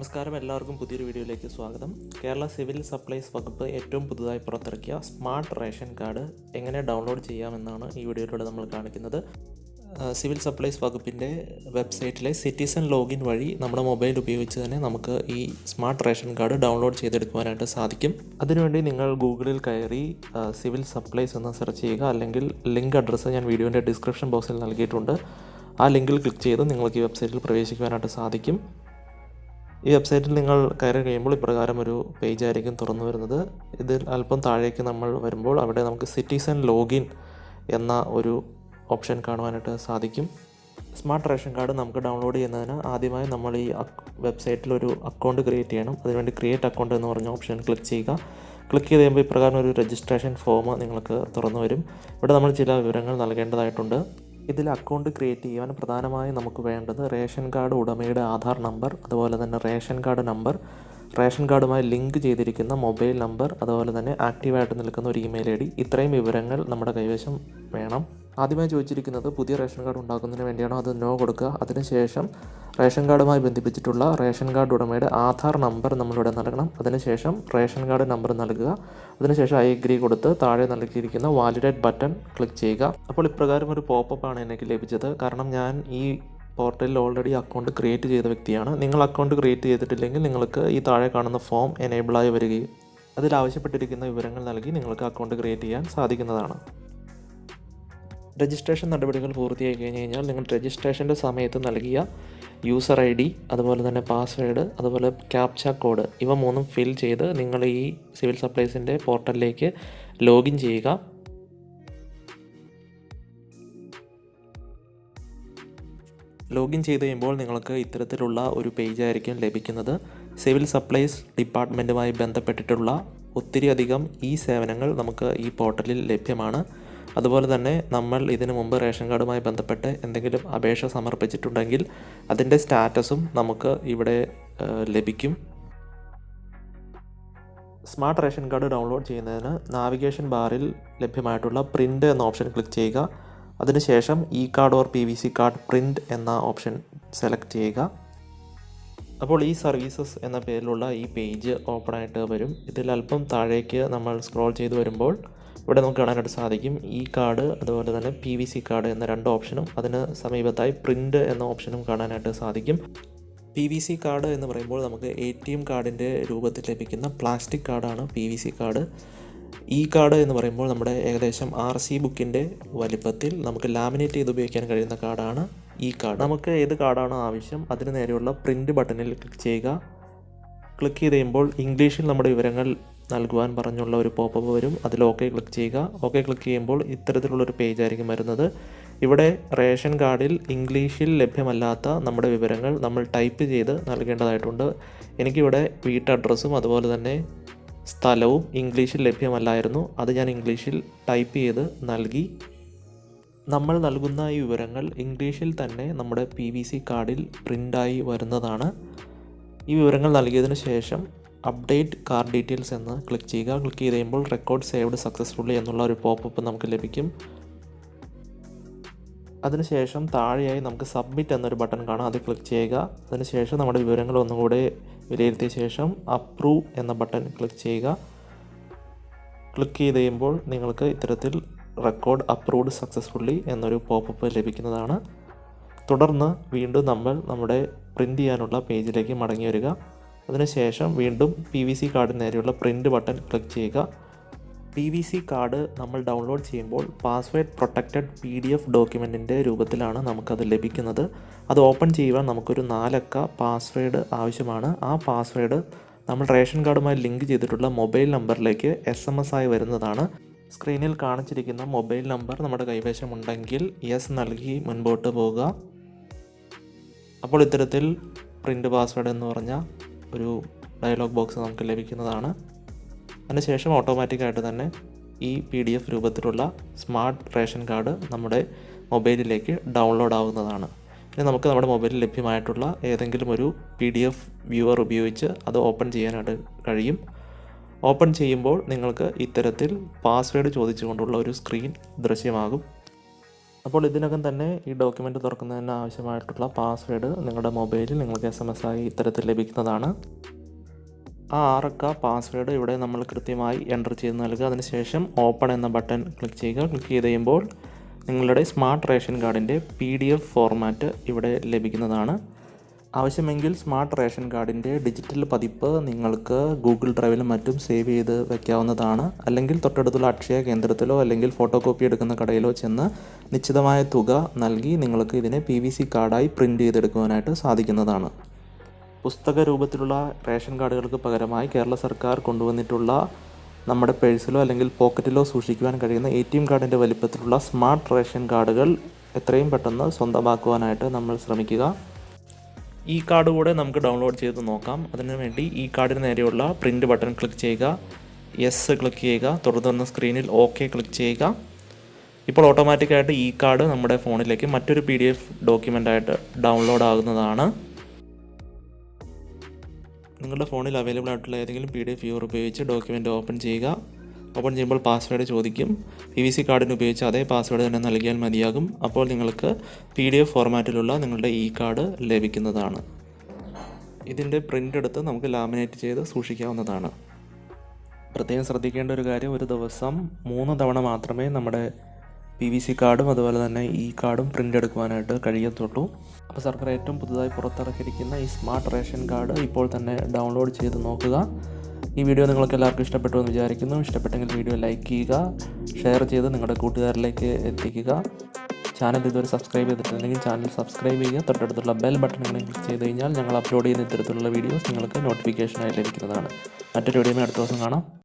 നമസ്കാരം, എല്ലാവർക്കും പുതിയൊരു വീഡിയോയിലേക്ക് സ്വാഗതം. കേരള സിവിൽ സപ്ലൈസ് വകുപ്പ് ഏറ്റവും പുതുതായി പുറത്തിറക്കിയ സ്മാർട്ട് റേഷൻ കാർഡ് എങ്ങനെ ഡൗൺലോഡ് ചെയ്യാമെന്നാണ് ഈ വീഡിയോയിലൂടെ നമ്മൾ കാണിക്കുന്നത്. സിവിൽ സപ്ലൈസ് വകുപ്പിൻ്റെ വെബ്സൈറ്റിലെ സിറ്റിസൺ ലോഗിൻ വഴി നമ്മുടെ മൊബൈൽ ഉപയോഗിച്ച് തന്നെ നമുക്ക് ഈ സ്മാർട്ട് റേഷൻ കാർഡ് ഡൗൺലോഡ് ചെയ്തെടുക്കുവാനായിട്ട് സാധിക്കും. അതിനുവേണ്ടി നിങ്ങൾ ഗൂഗിളിൽ കയറി സിവിൽ സപ്ലൈസ് എന്ന് സെർച്ച് ചെയ്യുക. അല്ലെങ്കിൽ ലിങ്ക് അഡ്രസ്സ് ഞാൻ വീഡിയോൻ്റെ ഡിസ്ക്രിപ്ഷൻ ബോക്സിൽ നൽകിയിട്ടുണ്ട്. ആ ലിങ്കിൽ ക്ലിക്ക് ചെയ്ത് നിങ്ങൾക്ക് ഈ വെബ്സൈറ്റിൽ പ്രവേശിക്കുവാനായിട്ട് സാധിക്കും. ഈ വെബ്സൈറ്റിൽ നിങ്ങൾ കയറി കഴിയുമ്പോൾ ഇപ്രകാരം ഒരു പേജ് ആയിരിക്കും തുറന്നു വരുന്നത്. ഇതിൽ അല്പം താഴേക്ക് നമ്മൾ വരുമ്പോൾ അവിടെ നമുക്ക് സിറ്റിസൺ ലോഗിൻ എന്ന ഒരു ഓപ്ഷൻ കാണുവാനായിട്ട് സാധിക്കും. സ്മാർട്ട് റേഷൻ കാർഡ് നമുക്ക് ഡൗൺലോഡ് ചെയ്യുന്നതിന് ആദ്യമായി നമ്മൾ ഈ വെബ്സൈറ്റിൽ ഒരു അക്കൗണ്ട് ക്രിയേറ്റ് ചെയ്യണം. അതിനുവേണ്ടി ക്രിയേറ്റ് അക്കൗണ്ട് എന്ന് പറഞ്ഞ ഓപ്ഷൻ ക്ലിക്ക് ചെയ്യുക. ക്ലിക്ക് ചെയ്ത് കഴിയുമ്പോൾ ഇപ്രകാരം ഒരു രജിസ്ട്രേഷൻ ഫോം നിങ്ങൾക്ക് തുറന്നു വരും. ഇവിടെ നമ്മൾ ചില വിവരങ്ങൾ നൽകേണ്ടതായിട്ടുണ്ട്. ഇതിൽ അക്കൗണ്ട് ക്രിയേറ്റ് ചെയ്യാൻ പ്രധാനമായും നമുക്ക് വേണ്ടത് റേഷൻ കാർഡ് ഉടമയുടെ ആധാർ നമ്പർ, അതുപോലെ തന്നെ റേഷൻ കാർഡ് നമ്പർ, റേഷൻ കാർഡുമായി ലിങ്ക് ചെയ്തിരിക്കുന്ന മൊബൈൽ നമ്പർ, അതുപോലെ തന്നെ ആക്റ്റീവായിട്ട് നിൽക്കുന്ന ഒരു ഇമെയിൽ ID. ഇത്രയും വിവരങ്ങൾ നമ്മുടെ കൈവശം വേണം. ആദ്യമായി ചോദിച്ചിരിക്കുന്നത് പുതിയ റേഷൻ കാർഡ് ഉണ്ടാക്കുന്നതിന് വേണ്ടിയാണോ, അത് നോ കൊടുക്കുക. അതിനുശേഷം റേഷൻ കാർഡുമായി ബന്ധിപ്പിച്ചിട്ടുള്ള റേഷൻ കാർഡ് ഉടമയുടെ ആധാർ നമ്പർ നമ്മളിവിടെ നൽകണം. അതിനുശേഷം റേഷൻ കാർഡ് നമ്പർ നൽകുക. അതിനുശേഷം ഐ അഗ്രി കൊടുത്ത് താഴെ നൽകിയിരിക്കുന്ന വാലിഡേറ്റ് ബട്ടൺ ക്ലിക്ക് ചെയ്യുക. അപ്പോൾ ഇപ്രകാരം ഒരു പോപ്പപ്പ് ആണ് എനിക്ക് ലഭിച്ചത്. കാരണം ഞാൻ ഈ പോർട്ടലിൽ ഓൾറെഡി അക്കൗണ്ട് ക്രിയേറ്റ് ചെയ്ത വ്യക്തിയാണ്. നിങ്ങൾ അക്കൗണ്ട് ക്രിയേറ്റ് ചെയ്തിട്ടില്ലെങ്കിൽ നിങ്ങൾക്ക് ഈ താഴെ കാണുന്ന ഫോം എനേബിളായി വരികയും അതിൽ ആവശ്യപ്പെട്ടിരിക്കുന്ന വിവരങ്ങൾ നൽകി നിങ്ങൾക്ക് അക്കൗണ്ട് ക്രിയേറ്റ് ചെയ്യാൻ സാധിക്കുന്നതാണ്. രജിസ്ട്രേഷൻ നടപടികൾ പൂർത്തിയായി കഴിഞ്ഞ് കഴിഞ്ഞാൽ നിങ്ങൾ രജിസ്ട്രേഷൻ്റെ സമയത്ത് നൽകിയ യൂസർ ID, അതുപോലെ തന്നെ പാസ്വേഡ്, അതുപോലെ ക്യാപ്ച കോഡ്, ഇവ മൂന്നും ഫിൽ ചെയ്ത് നിങ്ങൾ ഈ സിവിൽ സപ്ലൈസിൻ്റെ പോർട്ടലിലേക്ക് ലോഗിൻ ചെയ്യുക. ലോഗിൻ ചെയ്ത് കഴിയുമ്പോൾ നിങ്ങൾക്ക് ഇത്തരത്തിലുള്ള ഒരു പേജ് ആയിരിക്കും ലഭിക്കുന്നത്. സിവിൽ സപ്ലൈസ് ഡിപ്പാർട്ട്മെൻറ്റുമായി ബന്ധപ്പെട്ടിട്ടുള്ള ഒത്തിരിയധികം ഈ സേവനങ്ങൾ നമുക്ക് ഈ പോർട്ടലിൽ ലഭ്യമാണ്. അതുപോലെ തന്നെ നമ്മൾ ഇതിനു മുമ്പ് റേഷൻ കാർഡുമായി ബന്ധപ്പെട്ട് എന്തെങ്കിലും അപേക്ഷ സമർപ്പിച്ചിട്ടുണ്ടെങ്കിൽ അതിൻ്റെ സ്റ്റാറ്റസും നമുക്ക് ഇവിടെ ലഭിക്കും. സ്മാർട്ട് റേഷൻ കാർഡ് ഡൗൺലോഡ് ചെയ്യുന്നതിന് നാവിഗേഷൻ ബാറിൽ ലഭ്യമായിട്ടുള്ള പ്രിൻ്റ് എന്ന ഓപ്ഷൻ ക്ലിക്ക് ചെയ്യുക. അതിനുശേഷം E card or PVC card print എന്ന ഓപ്ഷൻ സെലക്ട് ചെയ്യുക. അപ്പോൾ ഈ സർവീസസ് എന്ന പേരിലുള്ള ഈ പേജ് ഓപ്പണായിട്ട് വരും. ഇതിൽ അല്പം താഴേക്ക് നമ്മൾ സ്ക്രോൾ ചെയ്ത് വരുമ്പോൾ ഇവിടെ നമുക്ക് കാണാനായിട്ട് സാധിക്കും ഇ കാർഡ്, അതുപോലെ തന്നെ PVC കാർഡ് എന്ന രണ്ട് ഓപ്ഷനും അതിന് സമീപത്തായി പ്രിൻ്റ് എന്ന ഓപ്ഷനും കാണാനായിട്ട് സാധിക്കും. PVC കാർഡ് എന്ന് പറയുമ്പോൾ നമുക്ക് ATM കാർഡിൻ്റെ രൂപത്തിൽ ലഭിക്കുന്ന പ്ലാസ്റ്റിക് കാർഡാണ് PVC കാർഡ്. ഇ കാർഡ് എന്ന് പറയുമ്പോൾ നമ്മുടെ ഏകദേശം RC ബുക്കിൻ്റെ വലിപ്പത്തിൽ നമുക്ക് ലാമിനേറ്റ് ചെയ്ത് ഉപയോഗിക്കാൻ കഴിയുന്ന കാർഡാണ് ഇ കാർഡ്. നമുക്ക് ഏത് കാർഡാണോ ആവശ്യം അതിന് നേരെയുള്ള പ്രിൻ്റ് ബട്ടണിൽ ക്ലിക്ക് ചെയ്യുക. ക്ലിക്ക് ചെയ്ത് കഴിയുമ്പോൾ ഇംഗ്ലീഷിൽ നമ്മുടെ വിവരങ്ങൾ നൽകുവാൻ പറഞ്ഞുള്ള ഒരു പോപ്പപ്പ് വരും. അതിൽ ഓക്കെ ക്ലിക്ക് ചെയ്യുക. ഓക്കെ ക്ലിക്ക് ചെയ്യുമ്പോൾ ഇത്തരത്തിലുള്ളൊരു പേജ് ആയിരിക്കും വരുന്നത്. ഇവിടെ റേഷൻ കാർഡിൽ ഇംഗ്ലീഷിൽ ലഭ്യമല്ലാത്ത നമ്മുടെ വിവരങ്ങൾ നമ്മൾ ടൈപ്പ് ചെയ്ത് നൽകേണ്ടതായിട്ടുണ്ട്. എനിക്കിവിടെ വീട്ടഡ്രസ്സും അതുപോലെ തന്നെ സ്ഥലവും ഇംഗ്ലീഷിൽ ലഭ്യമല്ലായിരുന്നു. അത് ഞാൻ ഇംഗ്ലീഷിൽ ടൈപ്പ് ചെയ്ത് നൽകി. നമ്മൾ നൽകുന്ന ഈ വിവരങ്ങൾ ഇംഗ്ലീഷിൽ തന്നെ നമ്മുടെ PVC കാർഡിൽ പ്രിൻ്റായി വരുന്നതാണ്. ഈ വിവരങ്ങൾ നൽകിയതിന് ശേഷം അപ്ഡേറ്റ് കാർഡ് ഡീറ്റെയിൽസ് എന്ന് ക്ലിക്ക് ചെയ്യുക. ക്ലിക്ക് ചെയ്ത് കഴിയുമ്പോൾ റെക്കോർഡ് സേവ്ഡ് സക്സസ്ഫുള്ളി എന്നുള്ള ഒരു പോപ്പപ്പ് നമുക്ക് ലഭിക്കും. അതിനുശേഷം താഴെയായി നമുക്ക് സബ്മിറ്റ് എന്നൊരു ബട്ടൺ കാണാം. അത് ക്ലിക്ക് ചെയ്യുക. അതിനുശേഷം നമ്മുടെ വിവരങ്ങൾ ഒന്നുകൂടെ വിലയിരുത്തിയ ശേഷം അപ്രൂവ് എന്ന ബട്ടൺ ക്ലിക്ക് ചെയ്യുക. ക്ലിക്ക് ചെയ്ത് കഴിയുമ്പോൾ നിങ്ങൾക്ക് ഇത്തരത്തിൽ റെക്കോർഡ് അപ്രൂവ്ഡ് സക്സസ്ഫുള്ളി എന്നൊരു പോപ്പപ്പ് ലഭിക്കുന്നതാണ്. തുടർന്ന് വീണ്ടും നമ്മൾ നമ്മുടെ പ്രിൻ്റ് ചെയ്യാനുള്ള പേജിലേക്ക് മടങ്ങി വരിക. അതിനുശേഷം വീണ്ടും PVC കാർഡിന് നേരെയുള്ള പ്രിൻ്റ് ബട്ടൺ ക്ലിക്ക് ചെയ്യുക. PVC കാർഡ് നമ്മൾ ഡൗൺലോഡ് ചെയ്യുമ്പോൾ പാസ്വേഡ് പ്രൊട്ടക്റ്റഡ് PDF ഡോക്യുമെൻറ്റിൻ്റെ രൂപത്തിലാണ് നമുക്കത് ലഭിക്കുന്നത്. അത് ഓപ്പൺ ചെയ്യുവാൻ നമുക്കൊരു 4 അക്ക പാസ്വേഡ് ആവശ്യമാണ്. ആ പാസ്വേഡ് നമ്മൾ റേഷൻ കാർഡുമായി ലിങ്ക് ചെയ്തിട്ടുള്ള മൊബൈൽ നമ്പറിലേക്ക് SMS ആയി വരുന്നതാണ്. സ്ക്രീനിൽ കാണിച്ചിരിക്കുന്ന മൊബൈൽ നമ്പർ നമ്മുടെ കൈവശമുണ്ടെങ്കിൽ യെസ് നൽകി മുൻപോട്ട് പോകുക. അപ്പോൾ ഇത്തരത്തിൽ പ്രിൻ്റ് പാസ്വേഡ് എന്ന് പറഞ്ഞ ഒരു ഡയലോഗ് ബോക്സ് നമുക്ക് ലഭിക്കുന്നതാണ്. അതിനുശേഷം ഓട്ടോമാറ്റിക്കായിട്ട് തന്നെ ഈ PDF രൂപത്തിലുള്ള സ്മാർട്ട് റേഷൻ കാർഡ് നമ്മുടെ മൊബൈലിലേക്ക് ഡൗൺലോഡ് ആവുന്നതാണ്. ഇനി നമുക്ക് നമ്മുടെ മൊബൈലിൽ ലഭ്യമായിട്ടുള്ള ഏതെങ്കിലും ഒരു PDF വ്യൂവർ ഉപയോഗിച്ച് അത് ഓപ്പൺ ചെയ്യാനായിട്ട് കഴിയും. ഓപ്പൺ ചെയ്യുമ്പോൾ നിങ്ങൾക്ക് ഇത്തരത്തിൽ പാസ്വേഡ് ചോദിച്ചുകൊണ്ടുള്ള ഒരു സ്ക്രീൻ ദൃശ്യമാകും. അപ്പോൾ ഇതിനകം തന്നെ ഈ ഡോക്യുമെൻ്റ് തുറക്കുന്നതിന് ആവശ്യമായിട്ടുള്ള പാസ്വേഡ് നിങ്ങളുടെ മൊബൈലിൽ നിങ്ങൾക്ക് SMS ആയി ഇത്തരത്തിൽ ലഭിക്കുന്നതാണ്. ആ 6 അക്ക പാസ്വേഡ് ഇവിടെ നമ്മൾ കൃത്യമായി എൻ്റർ ചെയ്ത് നൽകുക. അതിനുശേഷം ഓപ്പൺ എന്ന ബട്ടൺ ക്ലിക്ക് ചെയ്യുക. ക്ലിക്ക് ചെയ്ത് കഴിയുമ്പോൾ നിങ്ങളുടെ സ്മാർട്ട് റേഷൻ കാർഡിൻ്റെ PDF ഫോർമാറ്റ് ഇവിടെ ലഭിക്കുന്നതാണ്. ആവശ്യമെങ്കിൽ സ്മാർട്ട് റേഷൻ കാർഡിൻ്റെ ഡിജിറ്റൽ പതിപ്പ് നിങ്ങൾക്ക് ഗൂഗിൾ ഡ്രൈവിലും മറ്റും സേവ് ചെയ്ത് വയ്ക്കാവുന്നതാണ്. അല്ലെങ്കിൽ തൊട്ടടുത്തുള്ള അക്ഷയ കേന്ദ്രത്തിലോ അല്ലെങ്കിൽ ഫോട്ടോ കോപ്പി എടുക്കുന്ന കടയിലോ ചെന്ന് നിശ്ചിതമായ തുക നൽകി നിങ്ങൾക്ക് ഇതിനെ PVC കാർഡായി പ്രിൻ്റ് ചെയ്തെടുക്കുവാനായിട്ട് സാധിക്കുന്നതാണ്. പുസ്തക രൂപത്തിലുള്ള റേഷൻ കാർഡുകൾക്ക് പകരമായി കേരള സർക്കാർ കൊണ്ടുവന്നിട്ടുള്ള നമ്മുടെ പേഴ്സിലോ അല്ലെങ്കിൽ പോക്കറ്റിലോ സൂക്ഷിക്കുവാൻ കഴിയുന്ന ATM കാർഡിൻ്റെ വലിപ്പത്തിലുള്ള സ്മാർട്ട് റേഷൻ കാർഡുകൾ എത്രയും പെട്ടെന്ന് സ്വന്തമാക്കുവാനായിട്ട് നമ്മൾ ശ്രമിക്കുക. ഈ കാർഡ് കൂടെ നമുക്ക് ഡൗൺലോഡ് ചെയ്ത് നോക്കാം. അതിനുവേണ്ടി ഈ കാർഡിന് നേരെയുള്ള പ്രിൻ്റ് ബട്ടൺ ക്ലിക്ക് ചെയ്യുക, യെസ് ക്ലിക്ക് ചെയ്യുക, തുടർന്ന് സ്ക്രീനിൽ OK ക്ലിക്ക് ചെയ്യുക. ഇപ്പോൾ ഓട്ടോമാറ്റിക്കായിട്ട് ഈ കാർഡ് നമ്മുടെ ഫോണിലേക്ക് മറ്റൊരു PDF ഡോക്യുമെൻ്റായിട്ട് ഡൗൺലോഡ് ആകുന്നതാണ്. നിങ്ങളുടെ ഫോണിൽ അവൈലബിൾ ആയിട്ടുള്ള ഏതെങ്കിലും PDF വ്യൂവർ ഉപയോഗിച്ച് ഡോക്യുമെൻ്റ് ഓപ്പൺ ചെയ്യുക. ഓപ്പൺ ചെയ്യുമ്പോൾ പാസ്വേഡ് ചോദിക്കും. PVC കാർഡിന് ഉപയോഗിച്ച് അതേ പാസ്വേഡ് തന്നെ നൽകിയാൽ മതിയാകും. അപ്പോൾ നിങ്ങൾക്ക് PDF ഫോർമാറ്റിലുള്ള നിങ്ങളുടെ ഈ കാർഡ് ലഭിക്കുന്നതാണ്. ഇതിൻ്റെ പ്രിൻ്റ് എടുത്ത് നമുക്ക് ലാമിനേറ്റ് ചെയ്ത് സൂക്ഷിക്കാവുന്നതാണ്. പ്രത്യേകം ശ്രദ്ധിക്കേണ്ട ഒരു കാര്യം, ഒരു ദിവസം 3 തവണ മാത്രമേ നമ്മുടെ PVC കാർഡും അതുപോലെ തന്നെ ഈ കാർഡും പ്രിൻ്റ് എടുക്കുവാനായിട്ട് കഴിയത്തുള്ളൂ. അപ്പോൾ സർക്കാർ ഏറ്റവും പുതുതായി പുറത്തിറക്കിയിരിക്കുന്ന ഈ സ്മാർട്ട് റേഷൻ കാർഡ് ഇപ്പോൾ തന്നെ ഡൗൺലോഡ് ചെയ്ത് നോക്കുക. ഈ വീഡിയോ നിങ്ങൾക്ക് എല്ലാവർക്കും ഇഷ്ടപ്പെട്ടു എന്ന് വിചാരിക്കുന്നു. ഇഷ്ടപ്പെട്ടെങ്കിൽ വീഡിയോ ലൈക്ക് ചെയ്യുക, ഷെയർ ചെയ്ത് നിങ്ങളുടെ കൂട്ടുകാരിലേക്ക് എത്തിക്കുക. ചാനൽ ഇതുവരെ സബ്സ്ക്രൈബ് ചെയ്തിട്ടുണ്ടെങ്കിൽ ചാനൽ സബ്സ്ക്രൈബ് ചെയ്യുക. തൊട്ടടുത്തുള്ള ബെൽ ബട്ടൺ ക്ലിക്ക് ചെയ്ത് കഴിഞ്ഞാൽ ഞങ്ങൾ അപ്ലോഡ് ചെയ്യുന്ന ഇത്തരത്തിലുള്ള വീഡിയോസ് നിങ്ങൾക്ക് നോട്ടിഫിക്കേഷനായി ലഭിക്കുന്നതാണ്. മറ്റൊരു വീഡിയോയുമായി അടുത്ത ദിവസം കാണാം.